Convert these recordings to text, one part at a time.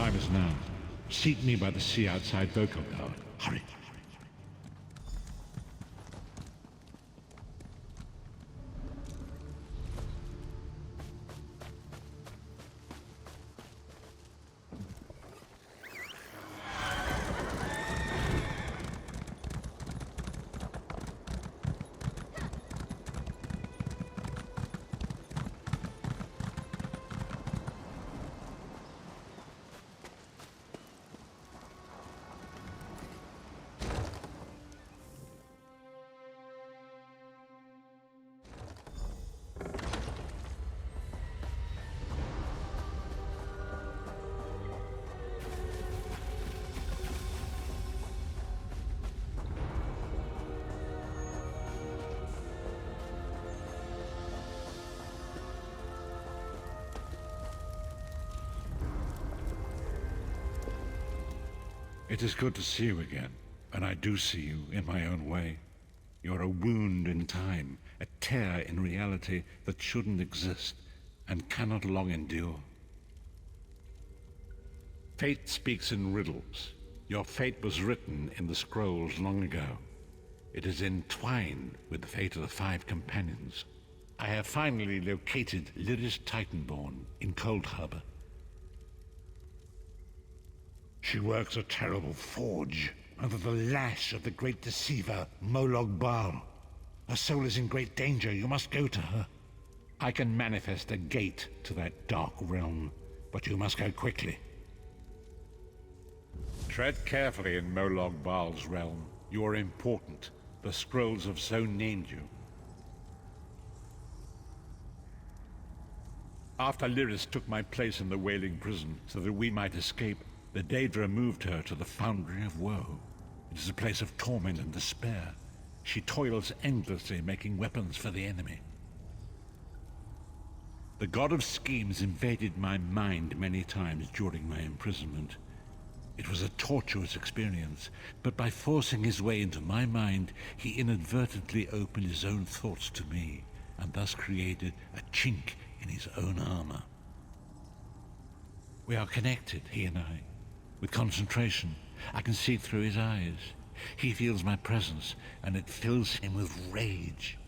time is now. Seek me by the sea outside Vocal Tower. Hurry. It is good to see you again, and I do see you in my own way. You're a wound in time, a tear in reality that shouldn't exist and cannot long endure. Fate speaks in riddles. Your fate was written in the scrolls long ago. It is entwined with the fate of the 5 companions. I have finally located Lyris Titanborn in Cold Harbor. She works a terrible forge under the lash of the great deceiver, Molag Bal. Her soul is in great danger. You must go to her. I can manifest a gate to that dark realm, but you must go quickly. Tread carefully in Molag Bal's realm. You are important. The scrolls have so named you. After Lyris took my place in the Wailing Prison so that we might escape, the Daedra moved her to the Foundry of Woe. It is a place of torment and despair. She toils endlessly making weapons for the enemy. The God of Schemes invaded my mind many times during my imprisonment. It was a tortuous experience, but by forcing his way into my mind, he inadvertently opened his own thoughts to me, and thus created a chink in his own armor. We are connected, he and I. With concentration, I can see through his eyes. He feels my presence, and it fills him with rage.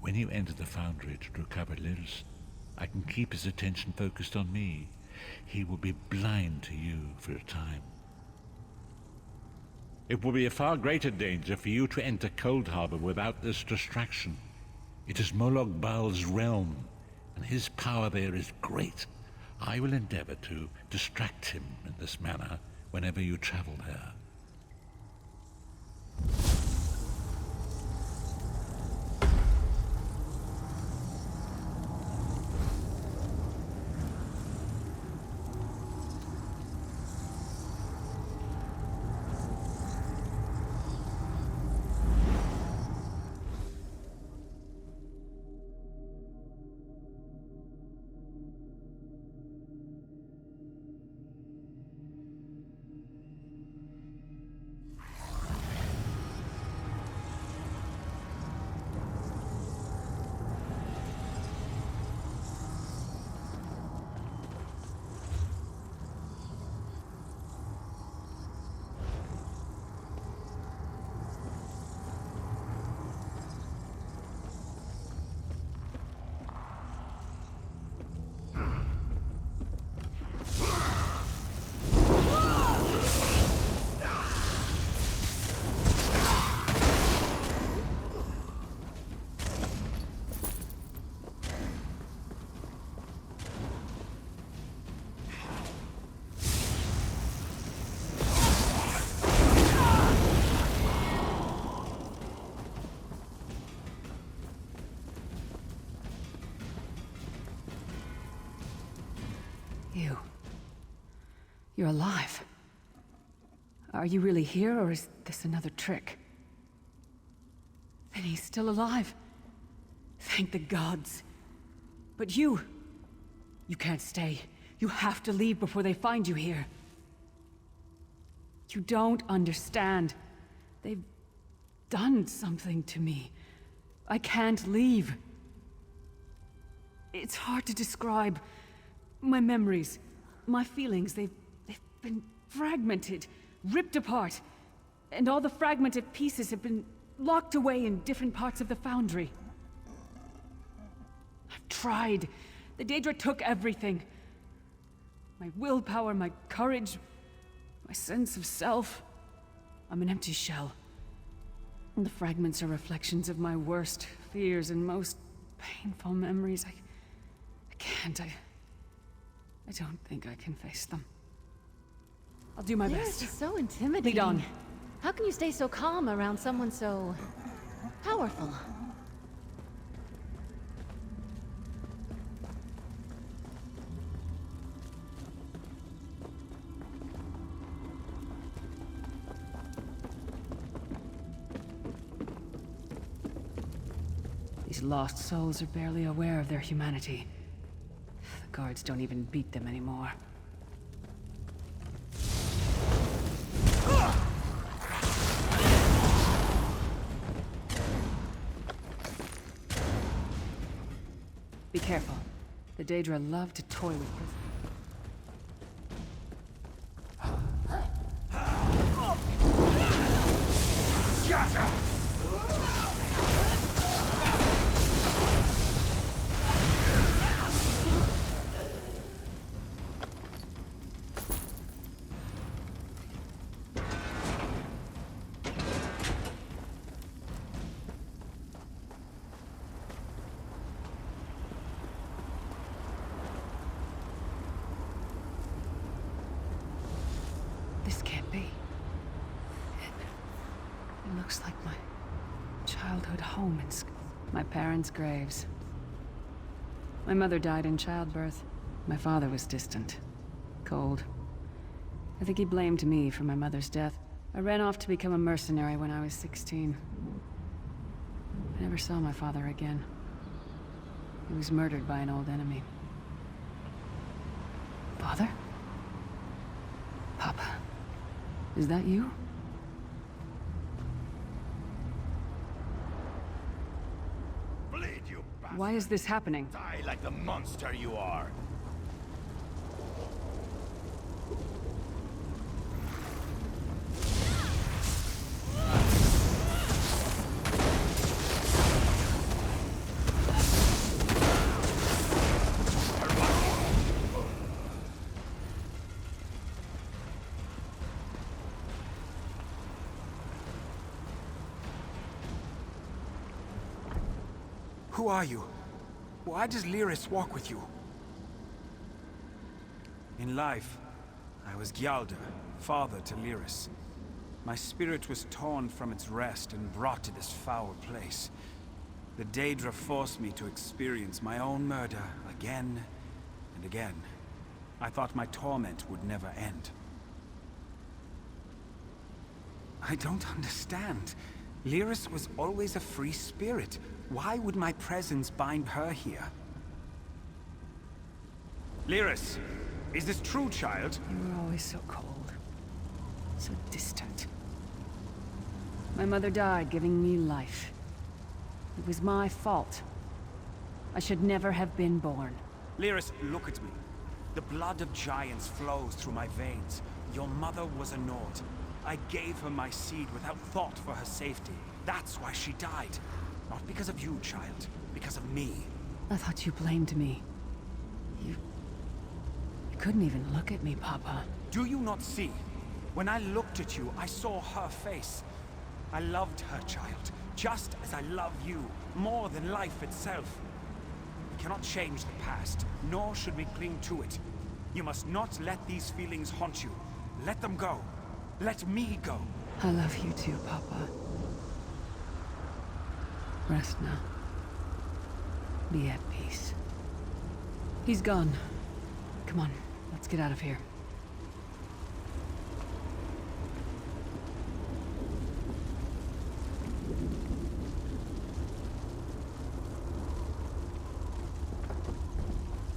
When you enter the Foundry to recover Lyris, I can keep his attention focused on me. He will be blind to you for a time. It will be a far greater danger for you to enter Cold Harbor without this distraction. It is Molag Bal's realm, and his power there is great. I will endeavor to distract him in this manner whenever you travel there. You're alive. Are you really here, or is this another trick? Then he's still alive. Thank the gods. But you can't stay. You have to leave before they find you here. You don't understand. They've done something to me. I can't leave. It's hard to describe. My memories, my feelings, they've been fragmented, ripped apart. And all the fragmented pieces have been locked away in different parts of the foundry. I've tried. The Daedra took everything. My willpower, my courage, my sense of self. I'm an empty shell. And the fragments are reflections of my worst fears and most painful memories. I can't. I don't think I can face them. I'll do my best. This is so intimidating. Lead on. How can you stay so calm around someone so powerful? These lost souls are barely aware of their humanity. The guards don't even beat them anymore. Be careful. The Daedra love to toy with prisoners. This can't be. It looks like my childhood home in my parents' graves. My mother died in childbirth. My father was distant, cold. I think he blamed me for my mother's death. I ran off to become a mercenary when I was 16. I never saw my father again. He was murdered by an old enemy. Father? Papa. Is that you? Bleed, you bastard! Why is this happening? Die like the monster you are! Who are you? Why does Lyris walk with you? In life, I was Gjalder, father to Lyris. My spirit was torn from its rest and brought to this foul place. The Daedra forced me to experience my own murder again and again. I thought my torment would never end. I don't understand. Lyris was always a free spirit. Why would my presence bind her here? Lyris, is this true, child? You were always so cold. So distant. My mother died giving me life. It was my fault. I should never have been born. Lyris, look at me. The blood of giants flows through my veins. Your mother was a Nord. I gave her my seed without thought for her safety. That's why she died. Not because of you, child. Because of me. I thought you blamed me. You couldn't even look at me, Papa. Do you not see? When I looked at you, I saw her face. I loved her, child. Just as I love you. More than life itself. We cannot change the past, nor should we cling to it. You must not let these feelings haunt you. Let them go. Let me go. I love you too, Papa. Rest now. Be at peace. He's gone. Come on, let's get out of here.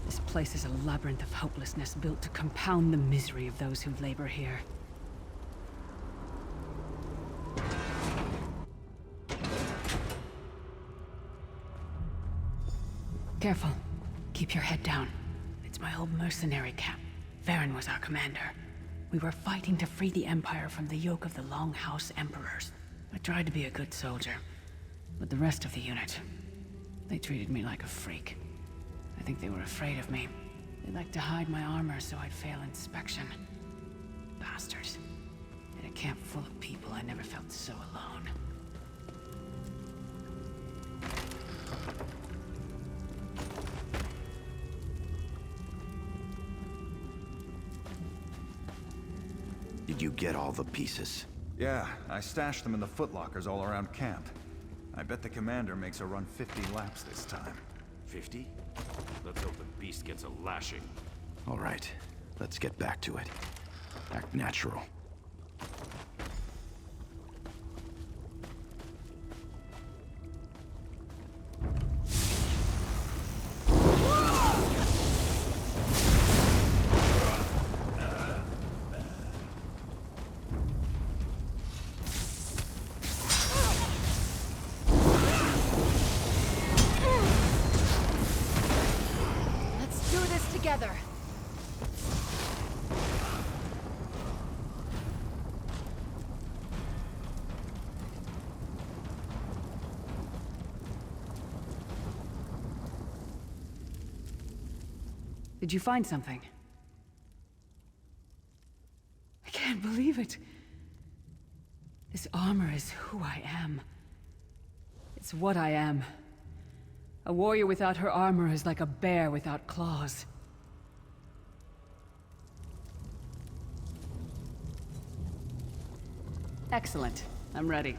This place is a labyrinth of hopelessness built to compound the misery of those who labor here. Careful. Keep your head down. It's my old mercenary camp. Varen was our commander. We were fighting to free the Empire from the yoke of the Longhouse Emperors. I tried to be a good soldier, but the rest of the unit, they treated me like a freak. I think they were afraid of me. They liked to hide my armor so I'd fail inspection. Bastards. In a camp full of people, I never felt so alone. Did you get all the pieces? Yeah, I stashed them in the footlockers all around camp. I bet the commander makes a run 50 laps this time. 50? Let's hope the beast gets a lashing. All right, let's get back to it. Act natural. Let's do this together. Did you find something? I can't believe it. This armor is who I am. It's what I am. A warrior without her armor is like a bear without claws. Excellent. I'm ready.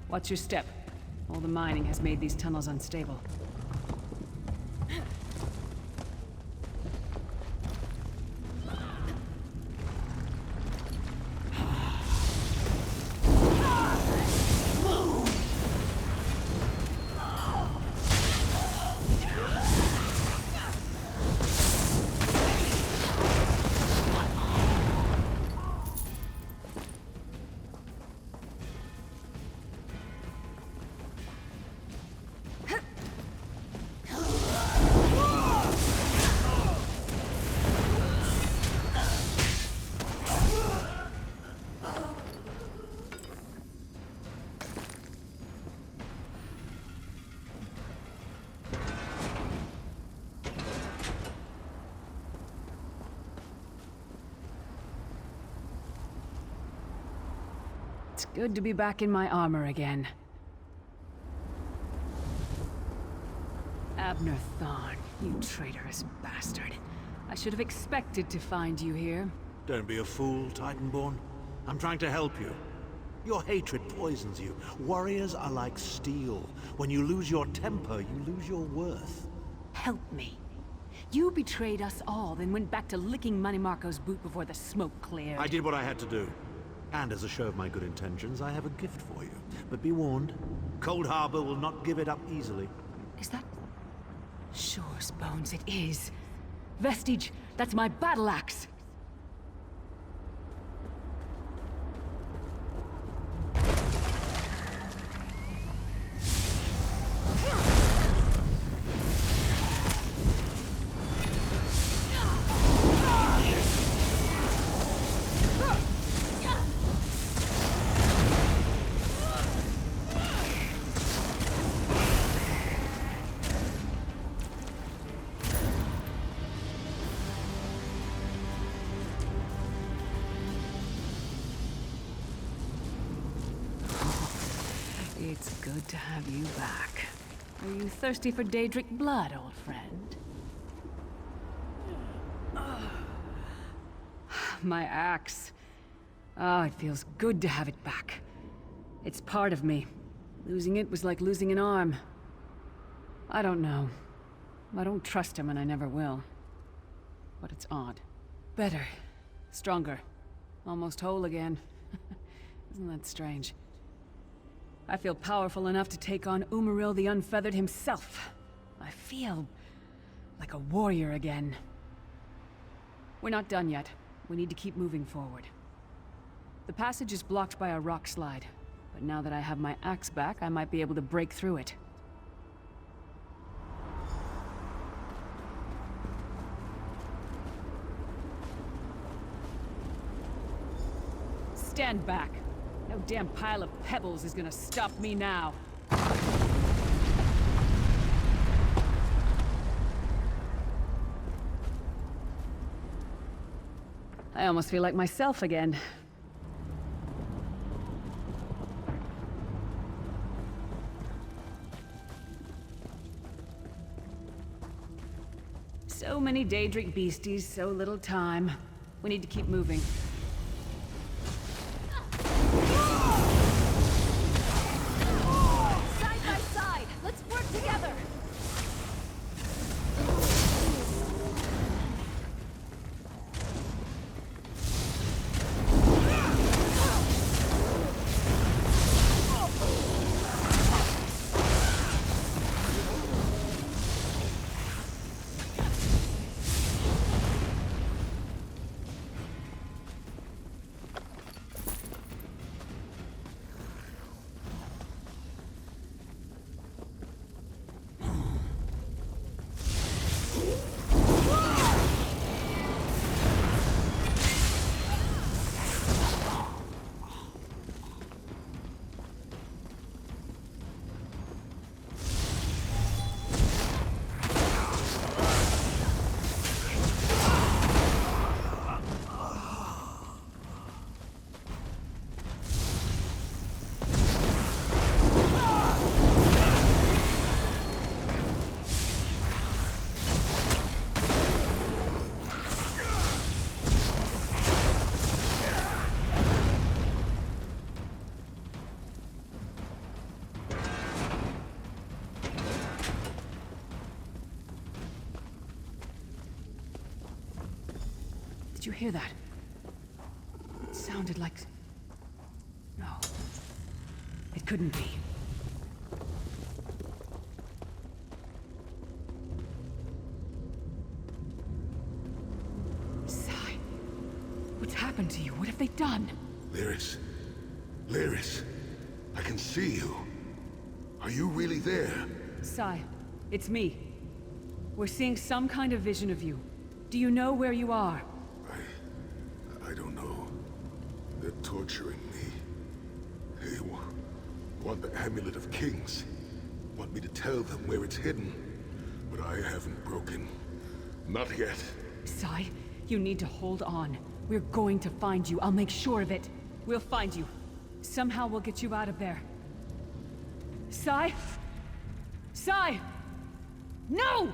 Watch your step. All the mining has made these tunnels unstable. It's good to be back in my armor again. Abnur Tharn, you traitorous bastard. I should have expected to find you here. Don't be a fool, Titanborn. I'm trying to help you. Your hatred poisons you. Warriors are like steel. When you lose your temper, you lose your worth. Help me. You betrayed us all, then went back to licking Money Marco's boot before the smoke cleared. I did what I had to do. And as a show of my good intentions, I have a gift for you. But be warned, Cold Harbor will not give it up easily. Is that... Sure as bones it is. Vestige, that's my battle axe! It's good to have you back. Are you thirsty for Daedric blood, old friend? My axe. Ah, it feels good to have it back. It's part of me. Losing it was like losing an arm. I don't know. I don't trust him and I never will. But it's odd. Better. Stronger. Almost whole again. Isn't that strange? I feel powerful enough to take on Umaril the Unfeathered himself. I feel like a warrior again. We're not done yet. We need to keep moving forward. The passage is blocked by a rock slide. But now that I have my axe back, I might be able to break through it. Stand back. No damn pile of pebbles is gonna stop me now. I almost feel like myself again. So many Daedric beasties, so little time. We need to keep moving. Side by side! Let's work together! Did you hear that? It sounded like... No. It couldn't be. Sai. What's happened to you? What have they done? Lyris. Lyris. I can see you. Are you really there? Sai, it's me. We're seeing some kind of vision of you. Do you know where you are? I don't know. They're torturing me. They want the Amulet of Kings. Want me to tell them where it's hidden. But I haven't broken. Not yet. Sai, you need to hold on. We're going to find you. I'll make sure of it. We'll find you. Somehow we'll get you out of there. Sai? Sai! No!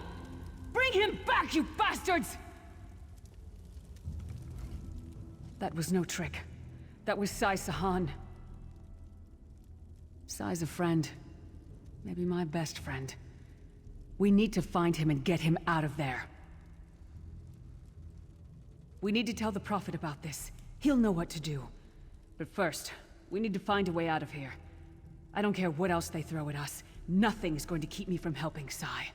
Bring him back, you bastards! That was no trick. That was Sai Sahan. Sai's a friend. Maybe my best friend. We need to find him and get him out of there. We need to tell the Prophet about this. He'll know what to do. But first, we need to find a way out of here. I don't care what else they throw at us. Nothing's going to keep me from helping Sai.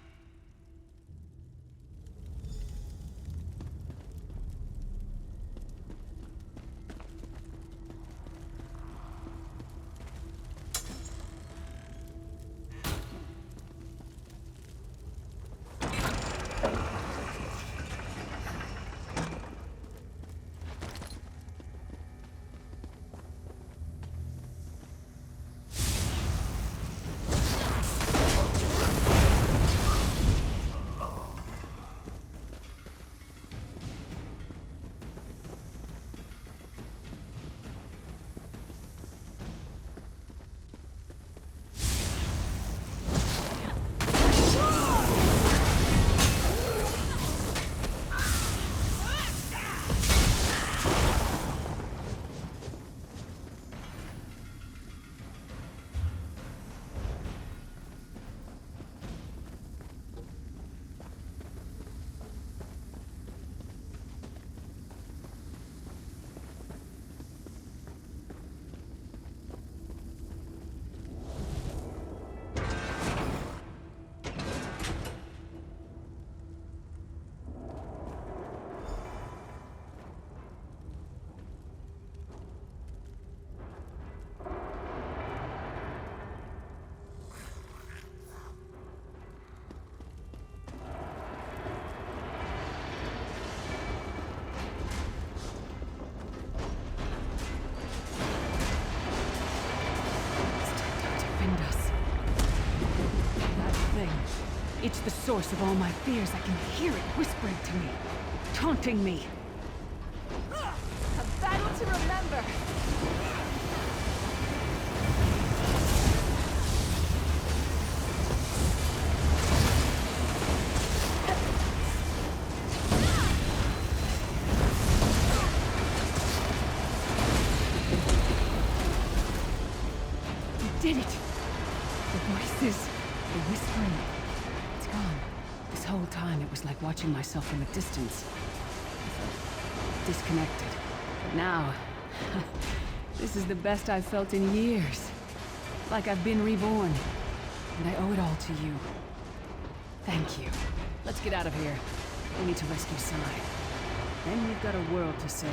the source of all my fears. I can hear it whispering to me, taunting me. A battle to remember. Did it! The voices, the whispering. It's gone. This whole time it was like watching myself from a distance. I felt disconnected. But now, this is the best I've felt in years. Like I've been reborn. And I owe it all to you. Thank you. Let's get out of here. We need to rescue Sai. Then we've got a world to save.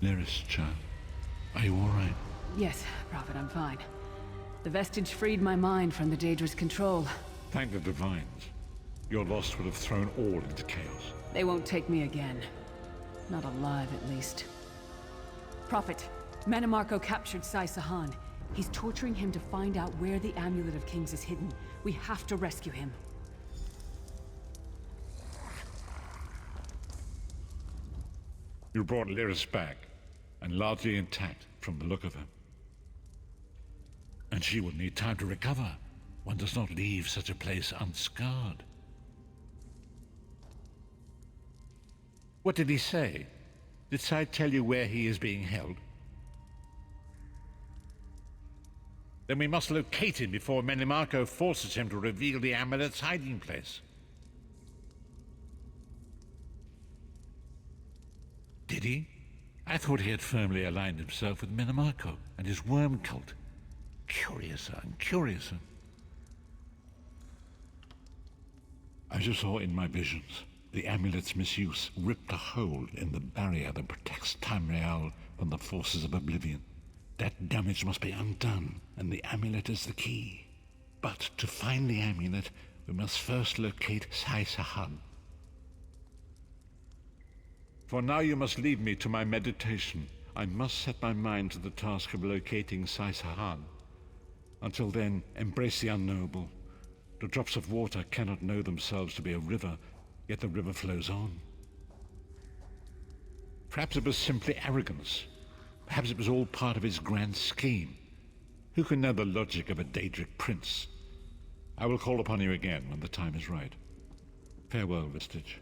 Lyris, child. Are you all right? Yes, Prophet, I'm fine. The vestige freed my mind from the Daedra's control. Thank the Divines. Your loss would have thrown all into chaos. They won't take me again. Not alive, at least. Prophet, Manimarco captured Sai Sahan. He's torturing him to find out where the Amulet of Kings is hidden. We have to rescue him. You brought Lyris back, and largely intact from the look of her. And she will need time to recover. One does not leave such a place unscarred. What did he say? Did Sai tell you where he is being held? Then we must locate him before Manimarco forces him to reveal the amulet's hiding place. Did he? I thought he had firmly aligned himself with Manimarco and his worm cult. Curiouser and curiouser. As you saw in my visions, the amulet's misuse ripped a hole in the barrier that protects Tamriel from the forces of oblivion. That damage must be undone, and the amulet is the key. But to find the amulet, we must first locate Sai Sahan. For now you must leave me to my meditation. I must set my mind to the task of locating Sai Sahan. Until then, embrace the unknowable. The drops of water cannot know themselves to be a river, yet the river flows on. Perhaps it was simply arrogance. Perhaps it was all part of his grand scheme. Who can know the logic of a Daedric prince? I will call upon you again when the time is right. Farewell, Vestige.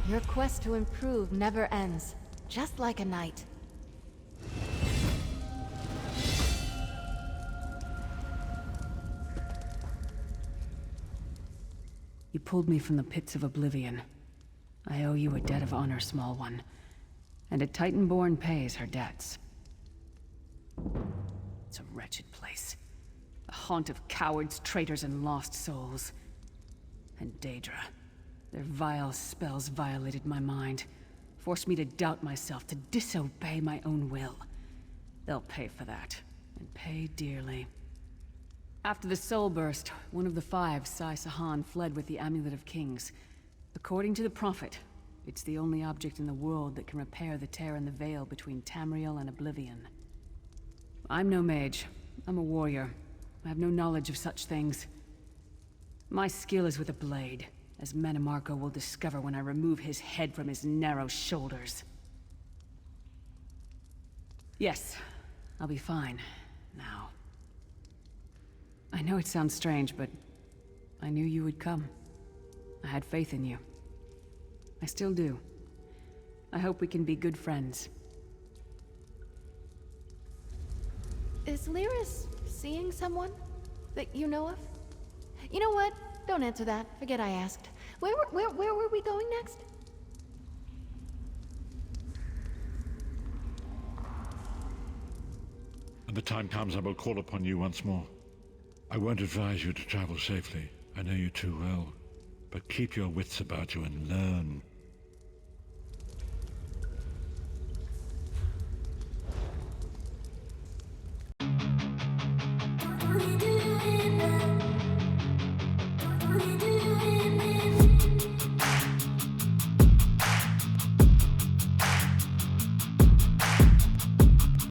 Your quest to improve never ends, just like a knight. You pulled me from the pits of oblivion. I owe you a debt of honor, small one. And a Titanborn pays her debts. It's a wretched place. A haunt of cowards, traitors, and lost souls. And Daedra. Their vile spells violated my mind. Forced me to doubt myself, to disobey my own will. They'll pay for that. And pay dearly. After the Soul Burst, one of the five, Sai Sahan, fled with the Amulet of Kings. According to the Prophet, it's the only object in the world that can repair the tear in the veil between Tamriel and Oblivion. I'm no mage. I'm a warrior. I have no knowledge of such things. My skill is with a blade, as Manimarco will discover when I remove his head from his narrow shoulders. Yes, I'll be fine, now. I know it sounds strange, but I knew you would come. I had faith in you. I still do. I hope we can be good friends. Is Lyris seeing someone that you know of? You know what? Don't answer that. Forget I asked. Where were we going next? When the time comes, I will call upon you once more. I won't advise you to travel safely. I know you too well. But keep your wits about you and learn.